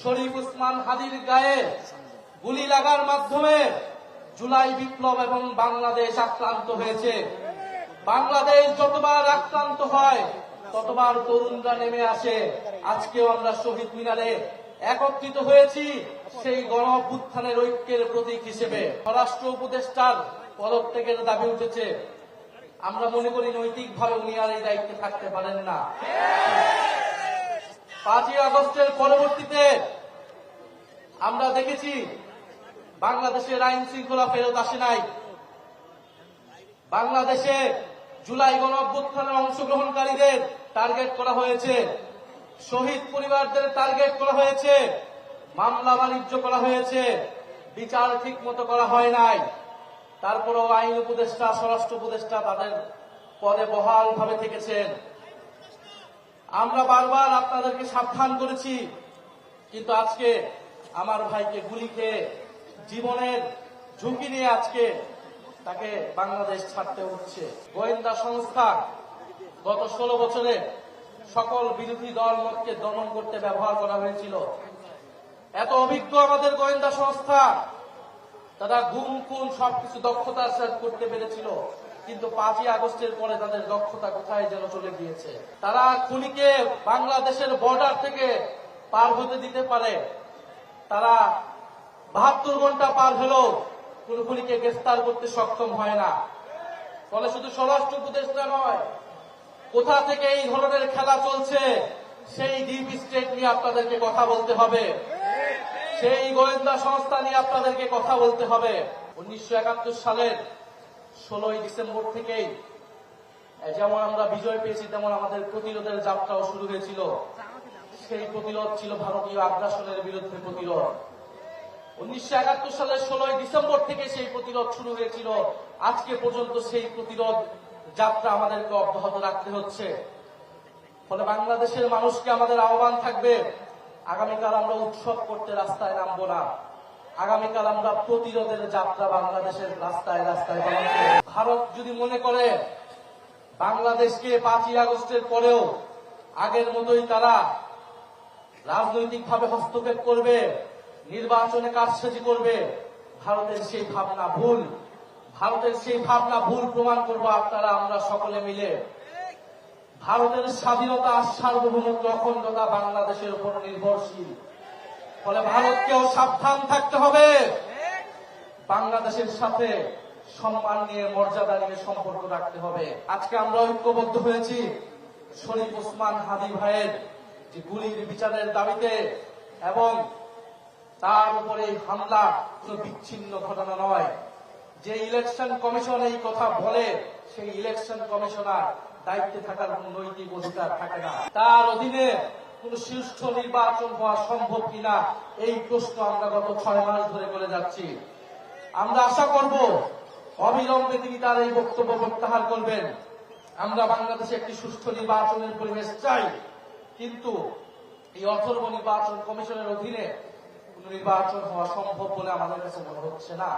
শরীফ ওসমান হাদির গায়ে গুলি লাগার মাধ্যমে জুলাই বিপ্লব এবং বাংলাদেশ আক্রান্ত হয়েছে। বাংলাদেশ যতবার আক্রান্ত হয় ততবার তরুণরা নেমে আসে। আজকেও আমরা শহীদ মিনারে একত্রিত হয়েছি সেই গণ অভ্যুত্থানের ঐক্যের প্রতীক হিসেবে। স্বরাষ্ট্র উপদেষ্টার পদত্যাগের দাবি উঠেছে। আমরা মনে করি নৈতিকভাবে উনি আর এই দায়িত্বে থাকতে পারেন না। 5ই আগস্টের পরবর্তীতে আমরা দেখেছি বাংলাদেশের আইন শৃঙ্খলা ফেরত আসে নাই। বাংলাদেশে জুলাই গণ অভ্যুত্থানের অংশগ্রহণকারীদের টার্গেট করা হয়েছে, শহীদ পরিবারদের টার্গেট করা হয়েছে, মামলা বাণিজ্য করা হয়েছে, বিচার ঠিক মতো করা হয় নাই। তারপরেও আইন উপদেষ্টা, স্বরাষ্ট্র উপদেষ্টা তাদের পদে বহালভাবে থেকেছেন। আমরা বারবার আপনাদেরকে সাবধান করেছি, কিন্তু আজকে আমার ভাইকে গুলি খেয়ে জীবনের ঝুঁকি নিয়ে আজকে তাকে বাংলাদেশ ছাড়তে হচ্ছে। গোয়েন্দা সংস্থা গত 16 বছরে সকল বিরোধী দল মতকে দমন করতে ব্যবহার করা হয়েছিল। এত অভিজ্ঞ আমাদের গোয়েন্দা সংস্থা, তারা গুম খুন সবকিছু দক্ষতার সাথে করতে পেরেছিল, কিন্তু 5ই আগস্টের পরে তাদের দক্ষতা কোথায় যেন চলে গিয়েছে। তারা খুনিকে বাংলাদেশের বর্ডার থেকে পার হতে দিতে পারে, তারা 72 ঘন্টা পার হলেও কোন খুনিকে গ্রেফতার করতে সক্ষম হয় না। ফলে শুধু স্বরাষ্ট্র উপদেষ্টা নয়, কোথা থেকে এই ধরনের খেলা চলছে সেই ডিপ স্টেট নিয়ে আপনাদেরকে কথা বলতে হবে, সেই গোয়েন্দা সংস্থা নিয়ে আপনাদেরকে কথা বলতে হবে। 1971 সালের 16ই ডিসেম্বর থেকেই যেমন আমরা বিজয় পেয়েছি, তেমন আমাদের প্রতিরোধের যাত্রাও শুরু হয়েছিল। সেই প্রতিরোধ ছিল ভারতীয় আগ্রাসনের বিরুদ্ধে প্রতিরোধ। 1971 সালের 16ই ডিসেম্বর থেকে সেই প্রতিরোধ শুরু হয়েছিল। আজকে পর্যন্ত সেই প্রতিরোধ যাত্রা আমাদেরকে অব্যাহত রাখতে হচ্ছে। ফলে বাংলাদেশের মানুষকে আমাদের আহ্বান থাকবে, আগামীকাল আমরা উৎসব করতে রাস্তায় নামবো না। আগামীকাল আমরা প্রতিরোধের যাত্রা বাংলাদেশের রাস্তায় রাস্তায় পালন করব। ভারত যদি মনে করে বাংলাদেশকে 5ই আগস্টের পরেও আগের মতোই তারা রাজনৈতিকভাবে হস্তক্ষেপ করবে, নির্বাচনে কারসাজি করবে, ভারতের সেই ভাবনা ভুল। ভারতের সেই ভাবনা ভুল প্রমাণ করবো আপনারা আমরা সকলে মিলে। ভারতের স্বাধীনতা, সার্বভৌমত্ব, অখণ্ডতা বাংলাদেশের উপর নির্ভরশীল। ফলে ভারতকেও সাবধান থাকতে হবে, বাংলাদেশের সাথে সম্মান নিয়ে, মর্যাদা নিয়ে সম্পর্ক রাখতে হবে। আজকে আমরা ঐক্যবদ্ধ হয়েছি শরীফ ওসমান হাদি ভাইয়ের যে গুলির বিচারের দাবিতে, এবং তার উপরে হামলা কোন বিচ্ছিন্ন ঘটনা নয়। যে ইলেকশন কমিশন এই কথা বলে, সেই ইলেকশন কমিশনার দায়িত্বে থাকার কোন নৈতিক অধিকার থাকে না। তার অধীনে কোন সুষ্ঠু নির্বাচন হওয়া সম্ভব কিনা এই প্রশ্ন আমরা গত 6 মাস ধরে করে যাচ্ছি। আমরা আশা করব অবিলম্বে তিনি তার এই বক্তব্য প্রত্যাহার করবেন। আমরা বাংলাদেশে একটি সুষ্ঠু নির্বাচনের পরিবেশ চাই, কিন্তু এই অথর্ব নির্বাচন কমিশনের অধীনে কোন নির্বাচন হওয়া সম্ভব বলে আমাদের কাছে মনে হচ্ছে না।